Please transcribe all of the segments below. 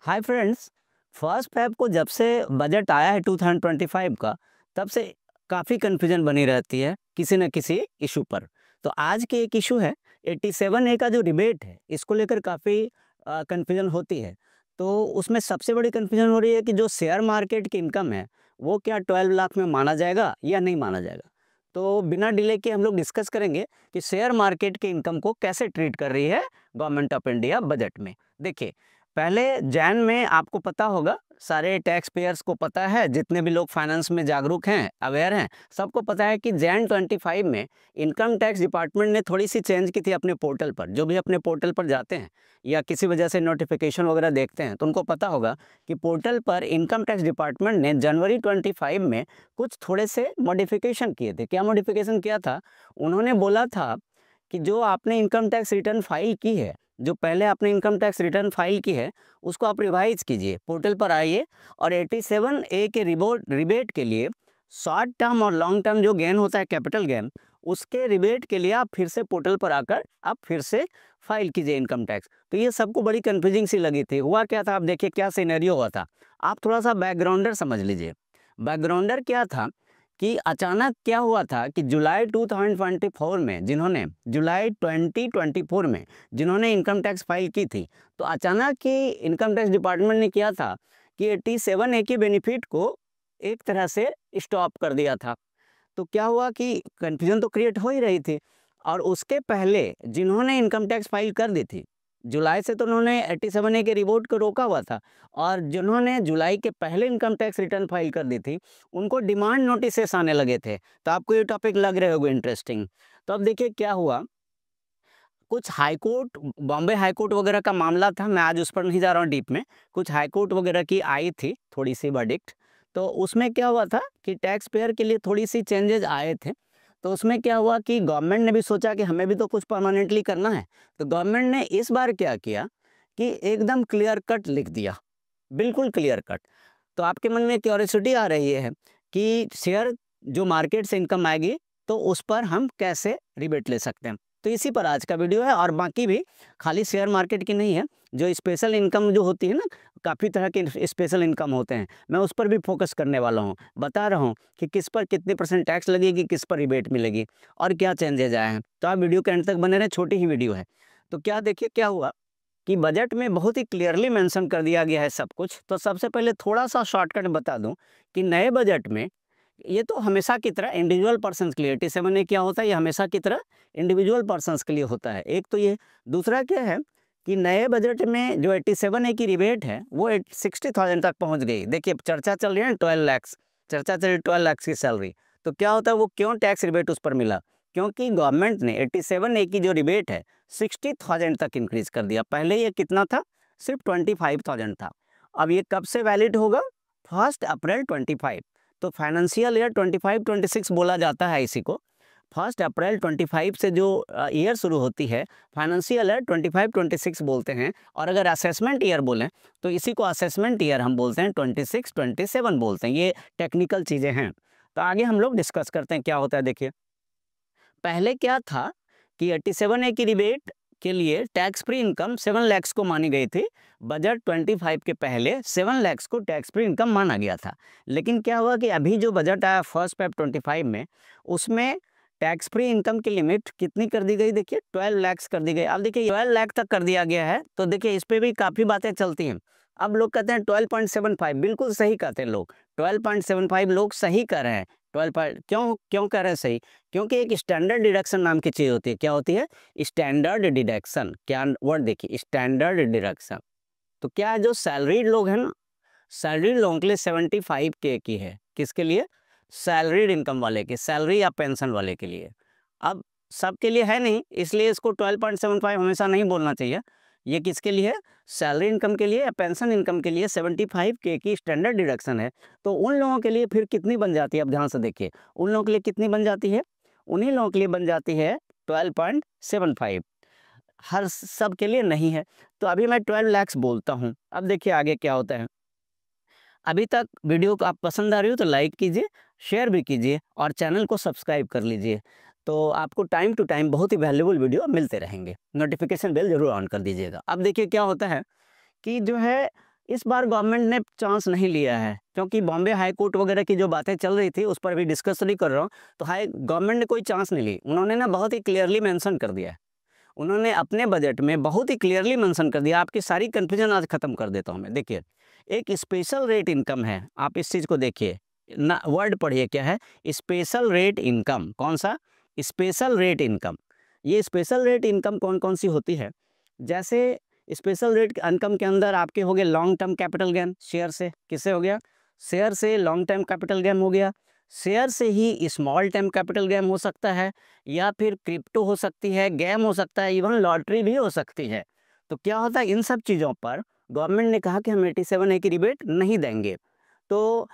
Hi friends. First Feb को जब से बजट आया है 2025 का, तब से काफ़ी कन्फ्यूजन बनी रहती है किसी न किसी इशू पर। तो आज की एक इशू है 87A का जो रिबेट है, इसको लेकर काफ़ी कन्फ्यूजन होती है। तो उसमें सबसे बड़ी कन्फ्यूजन हो रही है कि जो शेयर मार्केट की इनकम है, वो क्या 12 लाख में माना जाएगा या नहीं माना जाएगा। तो बिना डिले के हम लोग डिस्कस करेंगे कि शेयर मार्केट की इनकम को कैसे ट्रीट कर रही है गवर्नमेंट ऑफ इंडिया बजट में। देखिए, पहले जैन में आपको पता होगा, सारे टैक्स पेयर्स को पता है, जितने भी लोग फाइनेंस में जागरूक हैं, अवेयर हैं, सबको पता है कि जैन 25 में इनकम टैक्स डिपार्टमेंट ने थोड़ी सी चेंज की थी अपने पोर्टल पर। जो भी अपने पोर्टल पर जाते हैं या किसी वजह से नोटिफिकेशन वगैरह देखते हैं, तो उनको पता होगा कि पोर्टल पर इनकम टैक्स डिपार्टमेंट ने जनवरी 25 में कुछ थोड़े से मॉडिफिकेशन किए थे। क्या मॉडिफिकेशन किया था? उन्होंने बोला था कि जो आपने इनकम टैक्स रिटर्न फाइल की है, जो पहले आपने इनकम टैक्स रिटर्न फाइल की है, उसको आप रिवाइज कीजिए, पोर्टल पर आइए और 87A के रिबेट के लिए शॉर्ट टर्म और लॉन्ग टर्म जो गेन होता है, कैपिटल गेन, उसके रिबेट के लिए आप फिर से पोर्टल पर आकर आप फिर से फाइल कीजिए इनकम टैक्स। तो ये सबको बड़ी कन्फ्यूजिंग सी लगी थी। हुआ क्या था, आप देखिए क्या सिनेरियो हुआ था। आप थोड़ा सा बैकग्राउंडर समझ लीजिए। बैकग्राउंडर क्या था कि अचानक क्या हुआ था कि जुलाई 2024 में जिन्होंने इनकम टैक्स फाइल की थी, तो अचानक ही इनकम टैक्स डिपार्टमेंट ने किया था कि 87A के बेनिफिट को एक तरह से स्टॉप कर दिया था। तो क्या हुआ कि कन्फ्यूजन तो क्रिएट हो ही रही थी। और उसके पहले जिन्होंने इनकम टैक्स फाइल कर दी थी, जुलाई से तो उन्होंने 87A के रिपोर्ट को रोका हुआ था, और जिन्होंने जुलाई के पहले इनकम टैक्स रिटर्न फाइल कर दी थी, उनको डिमांड नोटिसेस आने लगे थे। तो आपको ये टॉपिक लग रहे होंगे इंटरेस्टिंग। तो अब देखिए क्या हुआ। कुछ high court, Bombay high court वगैरह का मामला था, मैं आज उस पर नहीं जा रहा हूँ डीप में। कुछ हाई कोर्ट वगैरह की आई थी थोड़ी सी वर्डिक्ट। तो उसमें क्या हुआ था कि टैक्स पेयर के लिए थोड़ी सी चेंजेज आए थे। तो उसमें क्या हुआ कि गवर्नमेंट ने भी सोचा कि हमें भी तो कुछ परमानेंटली करना है। तो गवर्नमेंट ने इस बार क्या किया कि एकदम क्लियर कट लिख दिया, बिल्कुल क्लियर कट। तो आपके मन में क्यूरियोसिटी आ रही है कि शेयर जो मार्केट से इनकम आएगी, तो उस पर हम कैसे रिबेट ले सकते हैं। तो इसी पर आज का वीडियो है, और बाकी भी खाली शेयर मार्केट की नहीं है, जो स्पेशल इनकम जो होती है ना, काफ़ी तरह के स्पेशल इनकम होते हैं, मैं उस पर भी फोकस करने वाला हूँ। बता रहा हूँ कि किस पर कितनी % टैक्स लगेगी, किस पर रिबेट मिलेगी और क्या चेंजेज आए हैं। तो आप वीडियो के एंड तक बने रहें, छोटी ही वीडियो है। तो क्या देखिए क्या हुआ कि बजट में बहुत ही क्लियरली मेंशन कर दिया गया है सब कुछ। तो सबसे पहले थोड़ा सा शॉर्टकट बता दूं कि नए बजट में, ये तो हमेशा की तरह इंडिविजुअल पर्सन्स के लिए 87 में क्या होता है, ये हमेशा की तरह इंडिविजुअल पर्सन्स के लिए होता है। एक तो ये, दूसरा क्या है कि नए बजट में जो 87A की रिबेट है, वो 60,000 तक पहुंच गई। देखिए चर्चा चल रही है 12 लाख, चर्चा चल रही 12 लाख की सैलरी। तो क्या होता है, वो क्यों टैक्स रिबेट उस पर मिला? क्योंकि गवर्नमेंट ने 87A की जो रिबेट है 60,000 तक इंक्रीज कर दिया। पहले ये कितना था, सिर्फ 25,000 था। अब ये कब से वैलिड होगा? 1 अप्रैल 25। तो फाइनेंशियल ईयर 25-26 बोला जाता है इसी को। 1 अप्रैल 25 से जो ईयर शुरू होती है, फाइनेंशियल ईयर 25-26 बोलते हैं। और अगर असेसमेंट ईयर बोलें तो इसी को असेसमेंट ईयर हम बोलते हैं, 26-27 बोलते हैं। ये टेक्निकल चीज़ें हैं। तो आगे हम लोग डिस्कस करते हैं क्या होता है। देखिए, पहले क्या था कि 87A की रिबेट के लिए टैक्स फ्री इनकम 7 लाख को मानी गई थी। बजट 25 के पहले 7 लाख को टैक्स फ्री इनकम माना गया था। लेकिन क्या हुआ कि अभी जो बजट आया फर्स्ट फेब 25 में, उसमें टैक्स फ्री इनकम की लिमिट कितनी कर दी गई? देखिए 12 लाख कर दी गई। अब देखिए 12 लाख तक कर दिया गया है, तो देखिए इस पे भी काफ़ी बातें चलती हैं। अब लोग कहते हैं 12.75, बिल्कुल सही कहते हैं लोग, 12.75 लोग सही कर रहे हैं। 12 पॉइंट क्यों क्यों कह रहे हैं सही? क्योंकि एक स्टैंडर्ड डिडक्शन नाम की चीज़ होती है। क्या होती है? Standard deduction. क्या वर्ड देखिए, स्टैंडर्ड डिडक्शन। तो क्या है, जो सैलरीड लोग हैं ना, सैलरीड लोगों के लिए 75K की है। किसके लिए? सैलरीड इनकम वाले के, सैलरी या पेंशन वाले के लिए। अब सबके लिए है नहीं, इसलिए इसको 12.75 हमेशा नहीं बोलना चाहिए। ये किसके लिए है? सैलरी इनकम के लिए या पेंशन इनकम के लिए 75K की स्टैंडर्ड डिडक्शन है। तो उन लोगों के लिए फिर कितनी बन जाती है? अब ध्यान से देखिए, उन लोगों के लिए कितनी बन जाती है? उन्हीं लोगों के लिए बन जाती है 12.75। हर सब के लिए नहीं है। तो अभी मैं 12 लाख बोलता हूँ। अब देखिए आगे क्या होता है। अभी तक वीडियो को आप पसंद आ रही हो तो लाइक कीजिए, शेयर भी कीजिए और चैनल को सब्सक्राइब कर लीजिए। तो आपको टाइम टू टाइम बहुत ही वैल्यूबल वीडियो मिलते रहेंगे। नोटिफिकेशन बेल जरूर ऑन कर दीजिएगा। अब देखिए क्या होता है कि जो है इस बार गवर्नमेंट ने चांस नहीं लिया है, क्योंकि बॉम्बे हाई कोर्ट वगैरह की जो बातें चल रही थी उस पर भी डिस्कस नहीं कर रहा हूँ। तो गवर्नमेंट ने कोई चांस नहीं ली। उन्होंने ना बहुत ही क्लियरली मेंशन कर दिया है, उन्होंने अपने बजट में बहुत ही क्लियरली मेंशन कर दिया। आपकी सारी कन्फ्यूजन आज खत्म कर देता हूँ मैं। देखिए, एक स्पेशल रेट इनकम है, आप इस चीज़ को देखिए ना, वर्ड पढ़िए क्या है, स्पेशल रेट इनकम। कौन सा? Special rate income. ये स्पेशल रेट इनकम कौन कौन सी होती है? जैसे स्पेशल रेट इनकम के अंदर आपके हो गए long term capital gain, share से। किससे हो गया? शेयर से लॉन्ग टर्म कैपिटल गेन हो गया। शेयर से ही स्मॉल टर्म कैपिटल गेन हो सकता है, या फिर क्रिप्टो हो सकती है, गेम हो सकता है, इवन लॉटरी भी हो सकती है। तो क्या होता है, इन सब चीज़ों पर गवर्नमेंट ने कहा कि हम 87A की रिबेट नहीं देंगे। तो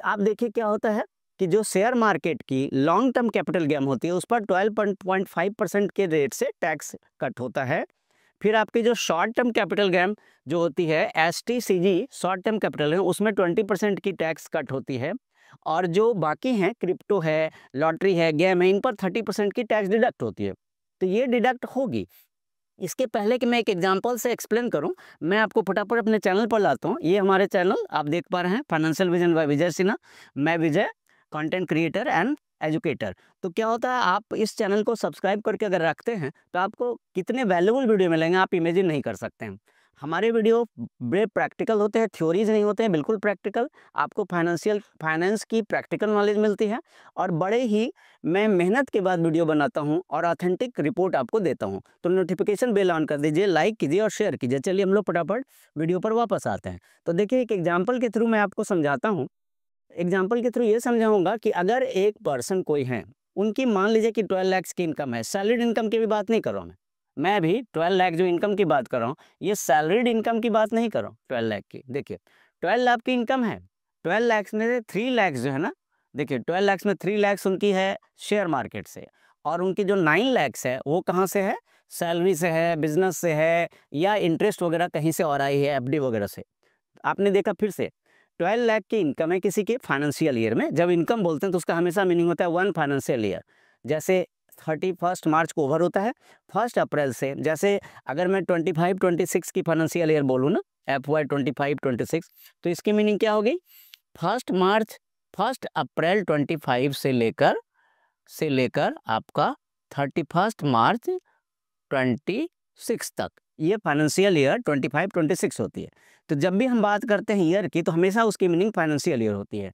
आप देखिए क्या होता है कि जो शेयर मार्केट की लॉन्ग टर्म कैपिटल गेन होती है उस पर 12.5% के रेट से टैक्स कट होता है। फिर आपकी जो शॉर्ट टर्म कैपिटल गेन जो होती है, STCG short term capital gain, उसमें 20% की टैक्स कट होती है। और जो बाकी हैं, क्रिप्टो है, लॉटरी है, गेम है, इन पर 30% की टैक्स डिडक्ट होती है। तो ये डिडक्ट होगी। इसके पहले कि मैं एक एग्जांपल से एक्सप्लेन करूं, मैं आपको फटाफट अपने चैनल पर लाता हूं। ये हमारे चैनल आप देख पा रहे हैं, financial vision bye Vijay Sinha. मैं विजय, कंटेंट क्रिएटर एंड एजुकेटर। तो क्या होता है, आप इस चैनल को सब्सक्राइब करके अगर रखते हैं तो आपको कितने वैल्यूबल वीडियो मिलेंगे आप इमेजिन नहीं कर सकते हैं। हमारे वीडियो बड़े प्रैक्टिकल होते हैं, थ्योरीज नहीं होते हैं, बिल्कुल प्रैक्टिकल। आपको फाइनेंस की प्रैक्टिकल नॉलेज मिलती है, और बड़े ही मैं मेहनत के बाद वीडियो बनाता हूं और ऑथेंटिक रिपोर्ट आपको देता हूं। तो नोटिफिकेशन बेल ऑन कर दीजिए, लाइक कीजिए और शेयर कीजिए। चलिए हम लोग फटाफट वीडियो पर वापस आते हैं। तो देखिए, एक एग्जाम्पल के थ्रू मैं आपको समझाता हूँ। एग्जाम्पल के थ्रू ये समझाऊंगा कि अगर एक पर्सन कोई है, उनकी मान लीजिए कि 12 लाख की इनकम है। सैलरीड इनकम की भी बात नहीं कर रहा हूँ मैं अभी 12 लाख जो इनकम की बात कर रहा हूँ, ये सैलरीड इनकम की बात नहीं कर रहा हूँ 12 लाख की। देखिए, 12 लाख की इनकम है, 12 लाख में से 3 लाख जो है ना, देखिए 12 लाख में 3 लाख उनकी है शेयर मार्केट से, और उनकी जो 9 लाख है वो कहाँ से है? सैलरी से है, बिजनेस से है, या इंटरेस्ट वगैरह कहीं से और आई है, FD वगैरह से। आपने देखा, फिर से 12 लाख की इनकम है किसी के फाइनेंशियल ईयर में। जब इनकम बोलते हैं तो उसका हमेशा मीनिंग होता है 1 फाइनेंशियल ईयर। जैसे 31 मार्च को ओवर होता है, 1 अप्रैल से, जैसे अगर मैं 25-26 की फाइनेंशियल ईयर बोलूँ ना, FY 25-26, तो इसकी मीनिंग क्या होगी? 1 अप्रैल 25 से लेकर आपका 31 मार्च 26 तक, ये फाइनेंशियल ईयर 25-26 होती है। तो जब भी हम बात करते हैं ईयर की, तो हमेशा उसकी मीनिंग फाइनेंशियल ईयर होती है।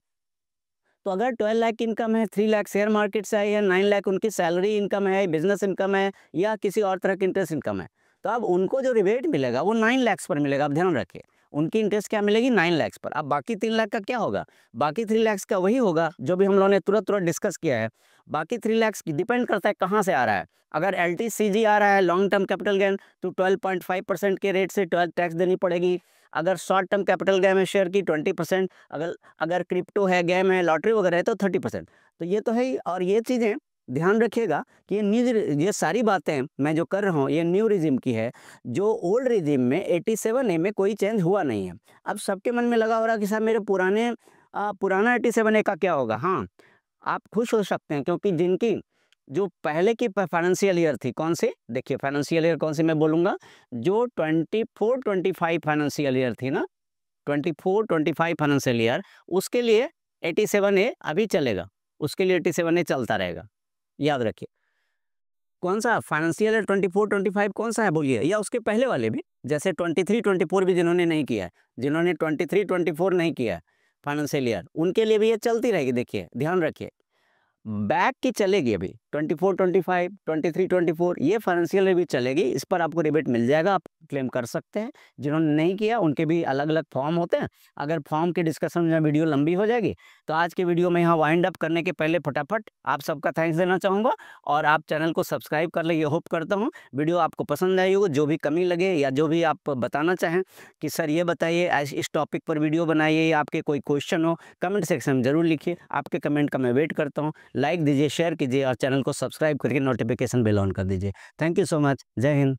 तो अगर 12 लाख की इनकम है, 3 लाख शेयर मार्केट से आई है, 9 लाख उनकी सैलरी इनकम है, बिजनेस इनकम है, या किसी और तरह की इंटरेस्ट इनकम है, तो अब उनको जो रिबेट मिलेगा वो 9 लाख पर मिलेगा। आप ध्यान रखिए, उनकी इंटरेस्ट क्या मिलेगी? 9 लाख पर। अब बाकी 3 लाख का क्या होगा? बाकी 3 लाख का वही होगा जो भी हम लोगों ने तुरंत डिस्कस किया है। बाकी 3 लाख डिपेंड करता है कहाँ से आ रहा है। अगर LTCG आ रहा है, लॉन्ग टर्म कैपिटल गेन, तो 12.5% के रेट से 12 टैक्स देनी पड़ेगी। अगर शॉर्ट टर्म कैपिटल गेन है शेयर की, 20%। अगर क्रिप्टो है, गेम है, लॉटरी वगैरह है, तो 30%। तो ये तो है ही। और ये चीज़ें ध्यान रखिएगा कि ये सारी बातें मैं जो कर रहा हूँ, ये न्यू रिजिम की है। जो ओल्ड रिजिम में 87A में कोई चेंज हुआ नहीं है। अब सबके मन में लगा हो रहा कि साहब मेरे पुराना 87A का क्या होगा? हाँ, आप खुश हो सकते हैं, क्योंकि जिनकी जो पहले की फाइनेंशियल ईयर थी, कौन सी? देखिए, फाइनेंशियल ईयर कौन सी मैं बोलूँगा, जो 24-25 फाइनेंशियल ईयर थी ना, 24-25 फाइनेंशियल ईयर, उसके लिए 87A अभी चलेगा, उसके लिए 87A चलता रहेगा। याद रखिए। कौन सा फाइनेंशियल ईयर 24-25 कौन सा है बोलिए, या उसके पहले वाले भी, जैसे 23-24 भी जिन्होंने नहीं किया है, जिन्होंने 23-24 नहीं किया है फाइनेंशियल ईयर, उनके लिए भी ये चलती रहेगी। देखिए, ध्यान रखिए, बैक की चलेगी अभी 24-25, 23-24, ये फाइनेंशियल में भी चलेगी। इस पर आपको रिबेट मिल जाएगा, आप क्लेम कर सकते हैं। जिन्होंने नहीं किया उनके भी अलग अलग फॉर्म होते हैं। अगर फॉर्म के डिस्कशन में वीडियो लंबी हो जाएगी, तो आज के वीडियो में यहाँ वाइंड अप करने के पहले फटाफट आप सबका थैंक्स देना चाहूँगा, और आप चैनल को सब्सक्राइब कर ले, ये होप करता हूँ। वीडियो आपको पसंद आई होगी, जो भी कमी लगे या जो भी आप बताना चाहें कि सर ये बताइए, इस टॉपिक पर वीडियो बनाइए, या आपके कोई क्वेश्चन हो, कमेंट सेक्शन में ज़रूर लिखिए। आपके कमेंट का मैं वेट करता हूँ। लाइक दीजिए, शेयर कीजिए, और चैनल को सब्सक्राइब करके नोटिफिकेशन बेल ऑन कर दीजिए। Thank you so much. जय हिंद।